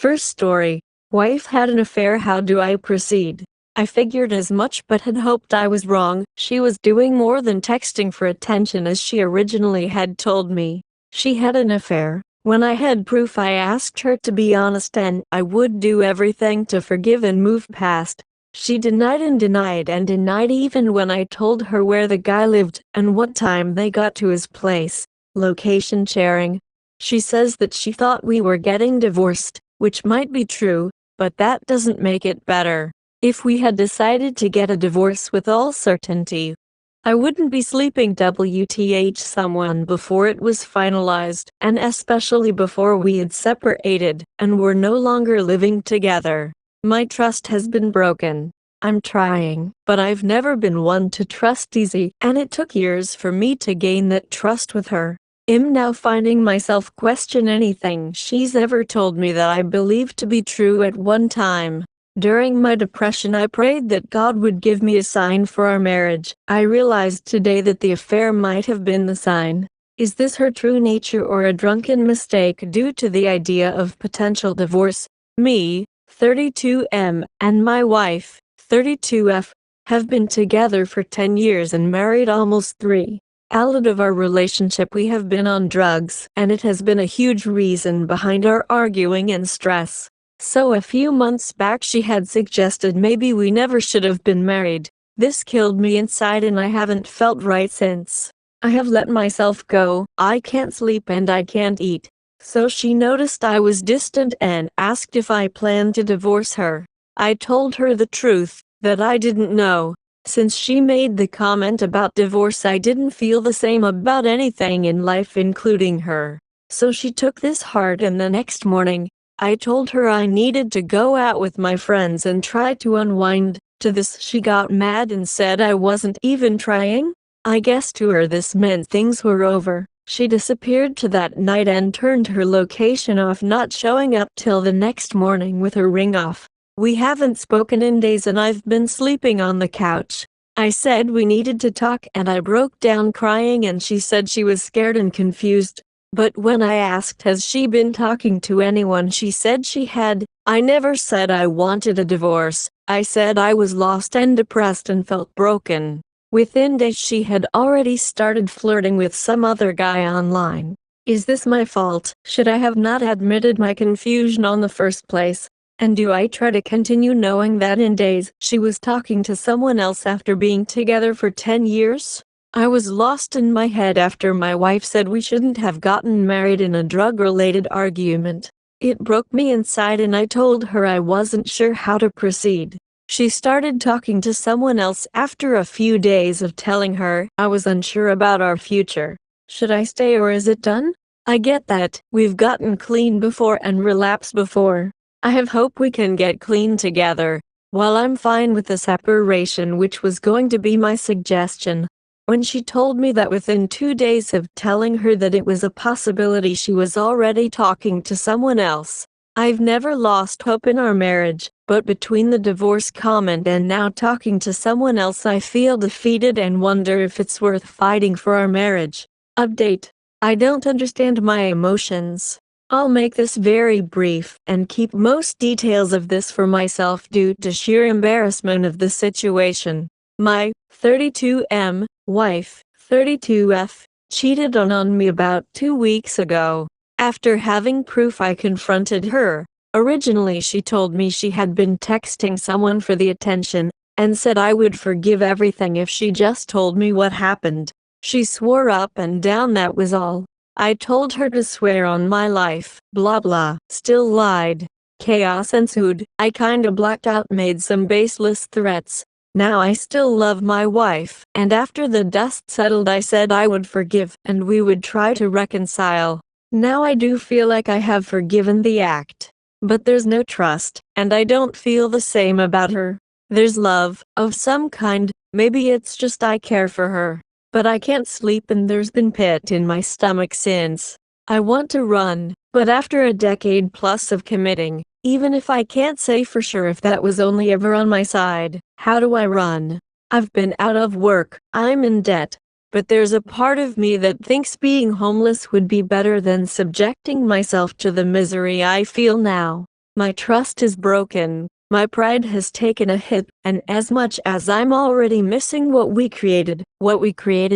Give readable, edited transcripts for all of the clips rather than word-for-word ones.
First story. Wife had an affair. How do I proceed? I figured as much but had hoped I was wrong. She was doing more than texting for attention as she originally had told me. She had an affair. When I had proof, I asked her to be honest and I would do everything to forgive and move past. She denied and denied and denied even when I told her where the guy lived and what time they got to his place. Location sharing. She says that she thought we were getting divorced, which might be true, but that doesn't make it better. If we had decided to get a divorce with all certainty, I wouldn't be sleeping with someone before it was finalized, and especially before we had separated and were no longer living together. My trust has been broken. I'm trying, but I've never been one to trust easy, and it took years for me to gain that trust with her. I'm now finding myself question anything she's ever told me that I believed to be true at one time. During my depression, I prayed that God would give me a sign for our marriage. I realized today that the affair might have been the sign. Is this her true nature or a drunken mistake due to the idea of potential divorce? Me, 32M, and my wife, 32F, have been together for 10 years and married almost 3. Out of our relationship, we have been on drugs, and it has been a huge reason behind our arguing and stress. So a few months back she had suggested maybe we never should have been married. This killed me inside and I haven't felt right since. I have let myself go. I can't sleep and I can't eat. So she noticed I was distant and asked if I planned to divorce her. I told her the truth, that I didn't know. Since she made the comment about divorce, I didn't feel the same about anything in life, including her. So she took this hard, and the next morning, I told her I needed to go out with my friends and try to unwind. To this she got mad and said I wasn't even trying. I guess to her this meant things were over. She disappeared to that night and turned her location off, not showing up till the next morning with her ring off. We haven't spoken in days and I've been sleeping on the couch. I said we needed to talk and I broke down crying and she said she was scared and confused. But when I asked has she been talking to anyone, she said she had. I never said I wanted a divorce. I said I was lost and depressed and felt broken. Within days she had already started flirting with some other guy online. Is this my fault? Should I have not admitted my confusion on the first place? And do I try to continue knowing that in days she was talking to someone else after being together for 10 years? I was lost in my head after my wife said we shouldn't have gotten married in a drug-related argument. It broke me inside and I told her I wasn't sure how to proceed. She started talking to someone else after a few days of telling her I was unsure about our future. Should I stay or is it done? I get that. We've gotten clean before and relapsed before. I have hope we can get clean together. While I'm fine with the separation, which was going to be my suggestion, when she told me that within 2 days of telling her that it was a possibility she was already talking to someone else. I've never lost hope in our marriage, but between the divorce comment and now talking to someone else, I feel defeated and wonder if it's worth fighting for our marriage. Update. I don't understand my emotions. I'll make this very brief and keep most details of this for myself due to sheer embarrassment of the situation. My 32M wife, 32F, cheated on me about 2 weeks ago. After having proof, I confronted her. Originally she told me she had been texting someone for the attention, and said I would forgive everything if she just told me what happened. She swore up and down that was all. I told her to swear on my life, blah blah, still lied. Chaos ensued. I kinda blacked out, made some baseless threats. Now I still love my wife, and after the dust settled I said I would forgive and we would try to reconcile. Now I do feel like I have forgiven the act. But there's no trust, and I don't feel the same about her. There's love, of some kind, maybe it's just I care for her. But I can't sleep and there's been pit in my stomach since. I want to run, but after a decade plus of committing, even if I can't say for sure if that was only ever on my side, how do I run? I've been out of work, I'm in debt. But there's a part of me that thinks being homeless would be better than subjecting myself to the misery I feel now. My trust is broken. My pride has taken a hit, and as much as I'm already missing what we created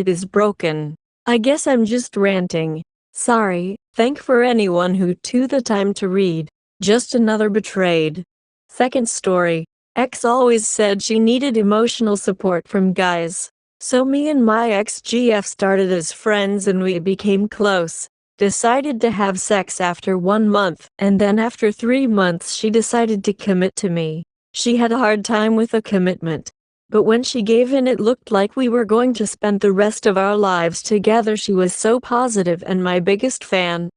is broken. I guess I'm just ranting. Sorry. Thank for anyone who took the time to read. Just another betrayed. Second story. Ex always said she needed emotional support from guys. So me and my ex-GF started as friends and we became close. Decided to have sex after 1 month, and then after 3 months she decided to commit to me. She had a hard time with a commitment. But when she gave in, it looked like we were going to spend the rest of our lives together. She was so positive and my biggest fan.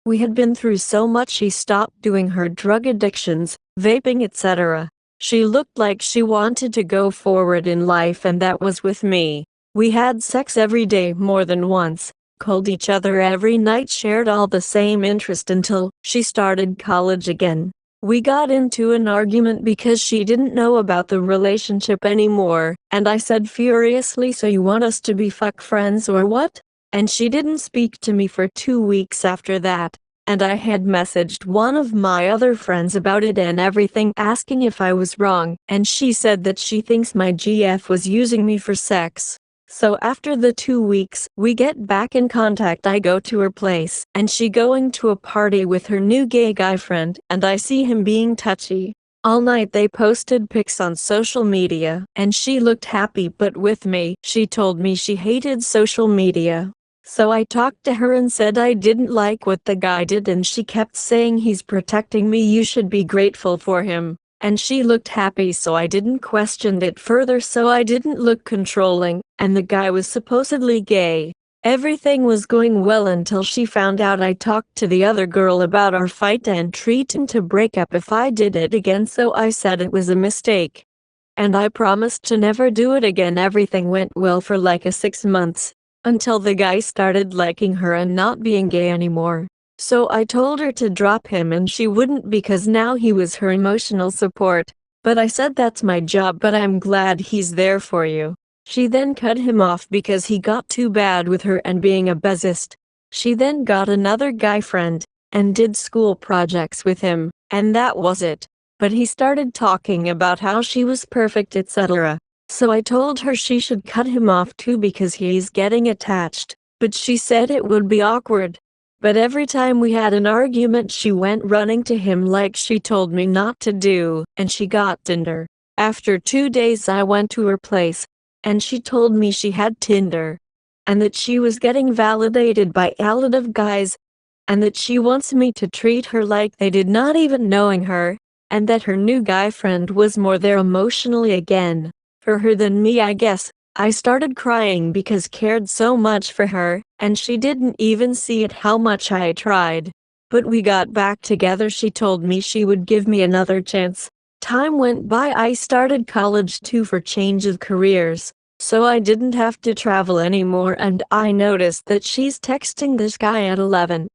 We had been through so much. She stopped doing her drug addictions, vaping, etc. She looked like she wanted to go forward in life, and that was with me. We had sex every day more than once, called each other every night, shared all the same interest until she started college again. We got into an argument because she didn't know about the relationship anymore, and I said furiously, "So you want us to be fuck friends or what?" And she didn't speak to me for 2 weeks after that. And I had messaged one of my other friends about it and everything, asking if I was wrong, and she said that she thinks my GF was using me for sex. So after the 2 weeks, we get back in contact. I go to her place, and she going to a party with her new gay guy friend, and I see him being touchy. All night they posted pics on social media, and she looked happy, but with me, she told me she hated social media. So I talked to her and said I didn't like what the guy did, and she kept saying he's protecting me, you should be grateful for him. And she looked happy, so I didn't question it further, so I didn't look controlling, and the guy was supposedly gay. Everything was going well until she found out I talked to the other girl about our fight and threatened to break up if I did it again, so I said it was a mistake. And I promised to never do it again. Everything went well for like 6 months, until the guy started liking her and not being gay anymore. So I told her to drop him, and she wouldn't because now he was her emotional support. But I said that's my job, but I'm glad he's there for you. She then cut him off because he got too bad with her and being a buzzist. She then got another guy friend, and did school projects with him, and that was it. But he started talking about how she was perfect, etc. So I told her she should cut him off too because he's getting attached. But she said it would be awkward. But every time we had an argument she went running to him like she told me not to do, and she got Tinder. After 2 days I went to her place, and she told me she had Tinder, and that she was getting validated by a lot of guys, and that she wants me to treat her like they did, not even knowing her, and that her new guy friend was more there emotionally again for her than me, I guess. I started crying because cared so much for her, and she didn't even see it how much I tried. But we got back together. She told me she would give me another chance. Time went by. I started college too for change of careers, so I didn't have to travel anymore, and I noticed that she's texting this guy at 11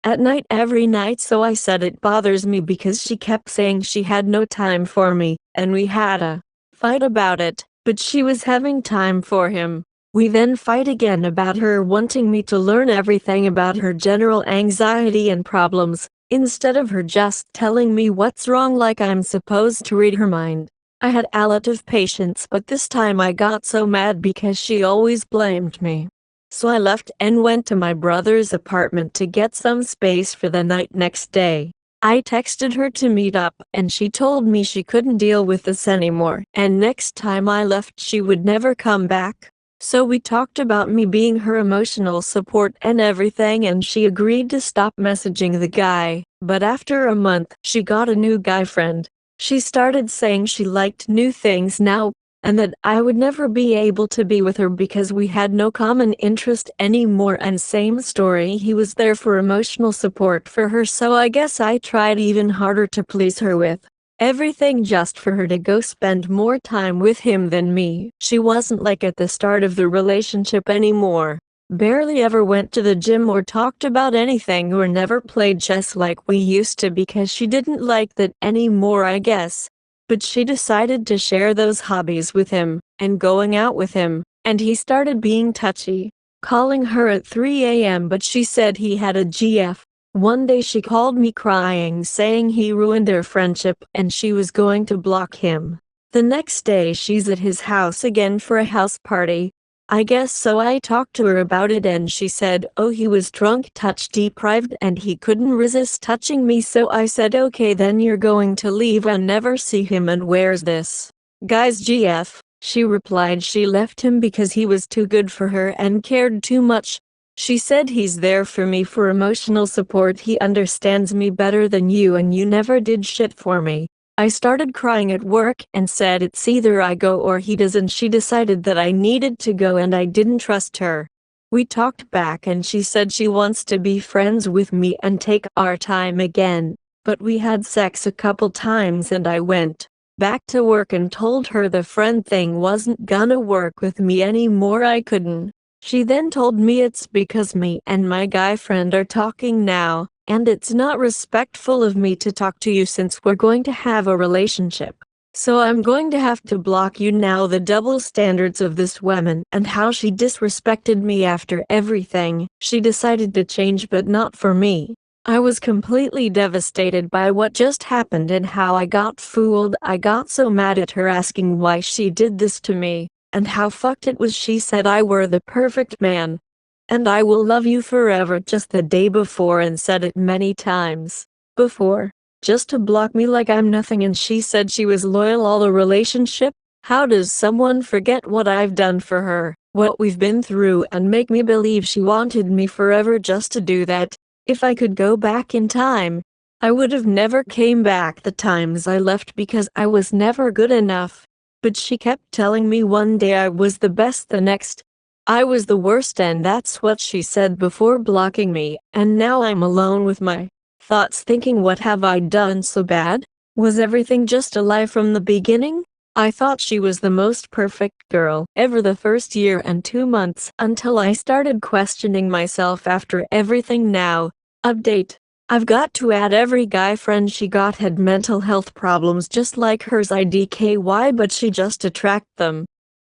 at night every night, so I said it bothers me because she kept saying she had no time for me, and we had a fight about it. But she was having time for him. We then fight again about her wanting me to learn everything about her general anxiety and problems, instead of her just telling me what's wrong like I'm supposed to read her mind. I had a lot of patience, but this time I got so mad because she always blamed me. So I left and went to my brother's apartment to get some space for the night. Next day, I texted her to meet up, and she told me she couldn't deal with this anymore, and next time I left she would never come back. So we talked about me being her emotional support and everything, and she agreed to stop messaging the guy. But after a month, she got a new guy friend. She started saying she liked new things now, and that I would never be able to be with her because we had no common interest anymore, and same story, he was there for emotional support for her, so I guess I tried even harder to please her with everything just for her to go spend more time with him than me. She wasn't like at the start of the relationship anymore. Barely ever went to the gym or talked about anything, or never played chess like we used to because she didn't like that anymore, I guess. But she decided to share those hobbies with him, and going out with him, and he started being touchy, calling her at 3 a.m. but she said he had a GF. One day she called me crying saying he ruined their friendship and she was going to block him. The next day she's at his house again for a house party. I guess so I talked to her about it and she said, oh, he was drunk, touch deprived, and he couldn't resist touching me, so I said okay, then you're going to leave and never see him, and where's this guy's GF? She replied she left him because he was too good for her and cared too much. She said he's there for me for emotional support, he understands me better than you and you never did shit for me. I started crying at work and said it's either I go or he does, and she decided that I needed to go and I didn't trust her. We talked back and she said she wants to be friends with me and take our time again, but we had sex a couple times and I went back to work and told her the friend thing wasn't gonna work with me anymore, I couldn't. She then told me it's because me and my guy friend are talking now, and it's not respectful of me to talk to you since we're going to have a relationship. So I'm going to have to block you now. The double standards of this woman and how she disrespected me after everything. She decided to change, but not for me. I was completely devastated by what just happened and how I got fooled. I got so mad at her asking why she did this to me, and how fucked it was. She said I were the perfect man, and I will love you forever just the day before, and said it many times before, just to block me like I'm nothing. And she said she was loyal all the relationship. How does someone forget what I've done for her, what we've been through, and make me believe she wanted me forever just to do that? If I could go back in time, I would have never came back the times I left because I was never good enough. But she kept telling me one day I was the best, the next I was the worst, and that's what she said before blocking me. And now I'm alone with my thoughts thinking, what have I done so bad? Was everything just a lie from the beginning? I thought she was the most perfect girl ever the first year and 2 months until I started questioning myself after everything. Now, update. I've got to add every guy friend she got had mental health problems just like hers. IDKY, but she just attracted them.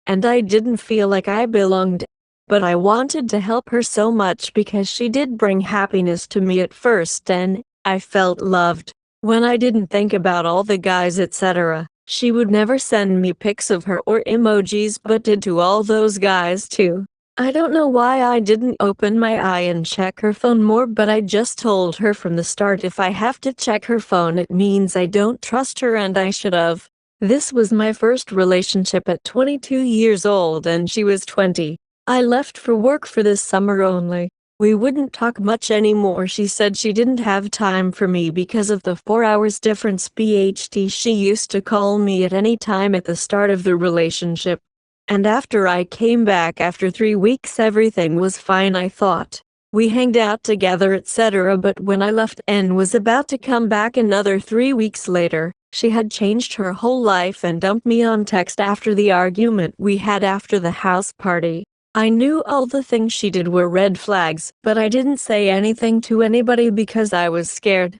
And I didn't feel like I belonged. But I wanted to help her so much because she did bring happiness to me at first, and I felt loved. When I didn't think about all the guys etc., she would never send me pics of her or emojis, but did to all those guys too. I don't know why I didn't open my eye and check her phone more, but I just told her from the start if I have to check her phone it means I don't trust her, and I should have. This was my first relationship at 22 years old and she was 20. I left for work for this summer only. We wouldn't talk much anymore. She said she didn't have time for me because of the 4 hours difference. BHT, she used to call me at any time at the start of the relationship. And after I came back after 3 weeks everything was fine, I thought. We hanged out together etc., but when I left and was about to come back another 3 weeks later, she had changed her whole life and dumped me on text after the argument we had after the house party. I knew all the things she did were red flags, but I didn't say anything to anybody because I was scared.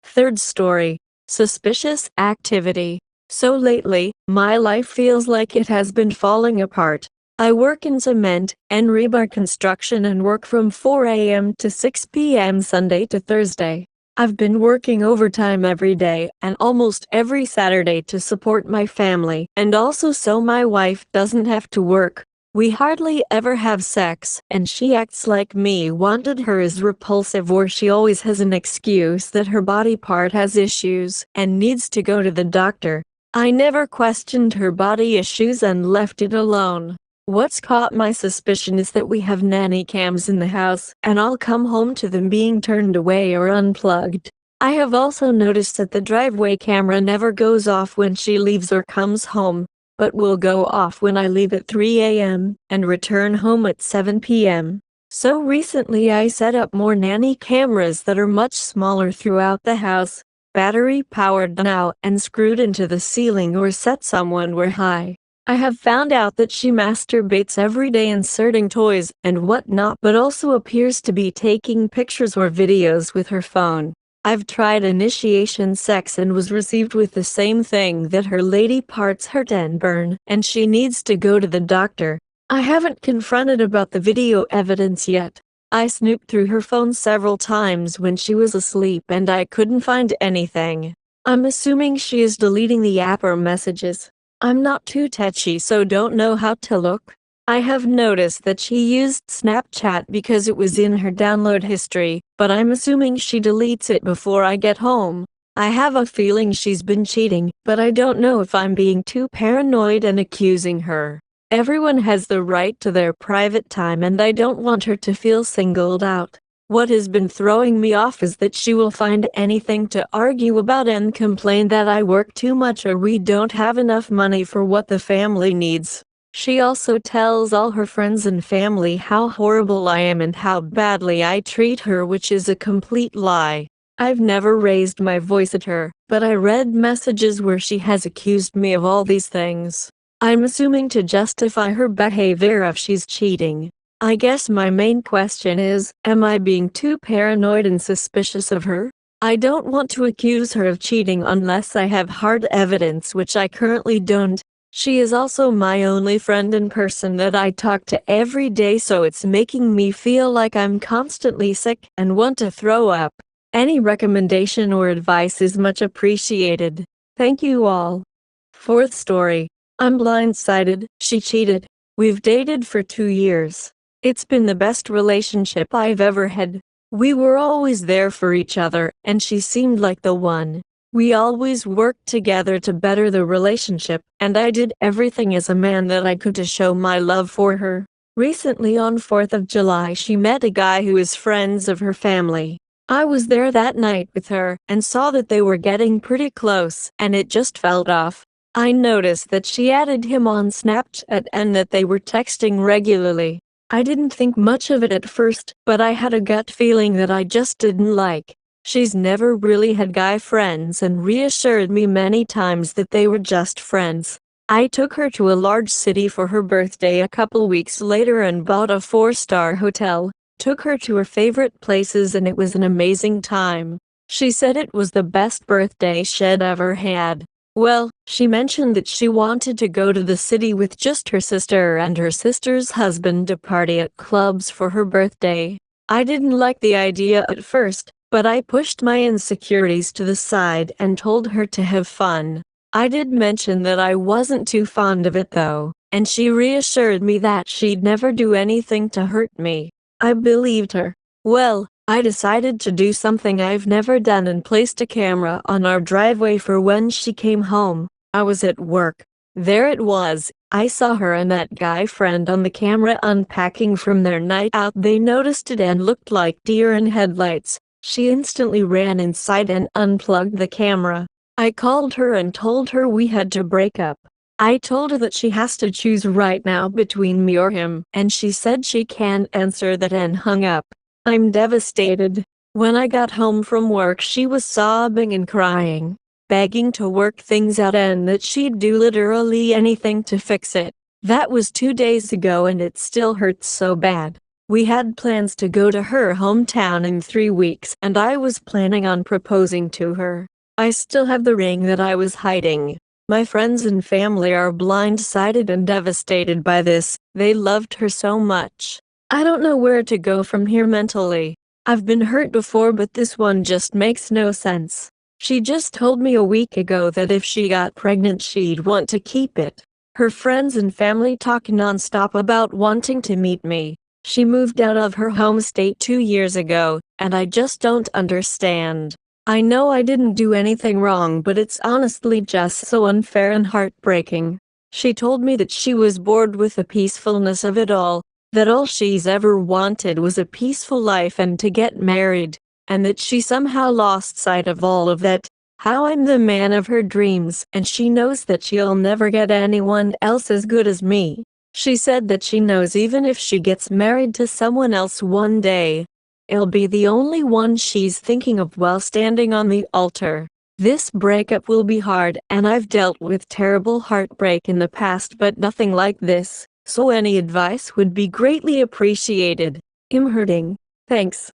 Third story. Suspicious activity. So lately, my life feels like it has been falling apart. I work in cement and rebar construction and work from 4 a.m. to 6 p.m. Sunday to Thursday. I've been working overtime every day and almost every Saturday to support my family, and also so my wife doesn't have to work. We hardly ever have sex, and she acts like me wanted her is repulsive, or she always has an excuse that her body part has issues and needs to go to the doctor. I never questioned her body issues and left it alone. What's caught my suspicion is that we have nanny cams in the house, and I'll come home to them being turned away or unplugged. I have also noticed that the driveway camera never goes off when she leaves or comes home, but will go off when I leave at 3 a.m. and return home at 7 p.m. So recently I set up more nanny cameras that are much smaller throughout the house, battery powered now, and screwed into the ceiling or set somewhere high. I have found out that she masturbates every day inserting toys and whatnot, but also appears to be taking pictures or videos with her phone. I've tried initiation sex and was received with the same thing, that her lady parts hurt and burn, and she needs to go to the doctor. I haven't confronted about the video evidence yet. I snooped through her phone several times when she was asleep and I couldn't find anything. I'm assuming she is deleting the app or messages. I'm not too touchy, so don't know how to look. I have noticed that she used Snapchat because it was in her download history, but I'm assuming she deletes it before I get home. I have a feeling she's been cheating, but I don't know if I'm being too paranoid and accusing her. Everyone has the right to their private time and I don't want her to feel singled out. What has been throwing me off is that she will find anything to argue about and complain that I work too much or we don't have enough money for what the family needs. She also tells all her friends and family how horrible I am and how badly I treat her, which is a complete lie. I've never raised my voice at her, but I read messages where she has accused me of all these things. I'm assuming to justify her behavior if she's cheating. I guess my main question is, am I being too paranoid and suspicious of her? I don't want to accuse her of cheating unless I have hard evidence, which I currently don't. She is also my only friend in person that I talk to every day, so it's making me feel like I'm constantly sick and want to throw up. Any recommendation or advice is much appreciated. Thank you all. Fourth story. I'm blindsided. She cheated. We've dated for 2 years. It's been the best relationship I've ever had. We were always there for each other, and she seemed like the one. We always worked together to better the relationship, and I did everything as a man that I could to show my love for her. Recently on 4th of July she met a guy who is friends of her family. I was there that night with her, and saw that they were getting pretty close, and it just felt off. I noticed that she added him on Snapchat and that they were texting regularly. I didn't think much of it at first, but I had a gut feeling that I just didn't like. She's never really had guy friends and reassured me many times that they were just friends. I took her to a large city for her birthday a couple weeks later and bought a 4-star hotel, took her to her favorite places, and it was an amazing time. She said it was the best birthday she'd ever had. Well, she mentioned that she wanted to go to the city with just her sister and her sister's husband to party at clubs for her birthday. I didn't like the idea at first, but I pushed my insecurities to the side and told her to have fun. I did mention that I wasn't too fond of it though, and she reassured me that she'd never do anything to hurt me. I believed her. Well, I decided to do something I've never done and placed a camera on our driveway for when she came home. I was at work. There it was. I saw her and that guy friend on the camera unpacking from their night out. They noticed it and looked like deer in headlights. She instantly ran inside and unplugged the camera. I called her and told her we had to break up. I told her that she has to choose right now between me or him, and she said she can't answer that and hung up. I'm devastated. When I got home from work she was sobbing and crying, begging to work things out and that she'd do literally anything to fix it. That was 2 days ago and it still hurts so bad. We had plans to go to her hometown in 3 weeks and I was planning on proposing to her. I still have the ring that I was hiding. My friends and family are blindsided and devastated by this. They loved her so much. I don't know where to go from here mentally. I've been hurt before, but this one just makes no sense. She just told me a week ago that if she got pregnant she'd want to keep it. Her friends and family talk nonstop about wanting to meet me. She moved out of her home state 2 years ago, and I just don't understand. I know I didn't do anything wrong, but it's honestly just so unfair and heartbreaking. She told me that she was bored with the peacefulness of it all, that all she's ever wanted was a peaceful life and to get married, and that she somehow lost sight of all of that. How I'm the man of her dreams, and she knows that she'll never get anyone else as good as me. She said that she knows even if she gets married to someone else one day, it'll be the only one she's thinking of while standing on the altar. This breakup will be hard, and I've dealt with terrible heartbreak in the past, but nothing like this. So any advice would be greatly appreciated. I'm hurting. Thanks.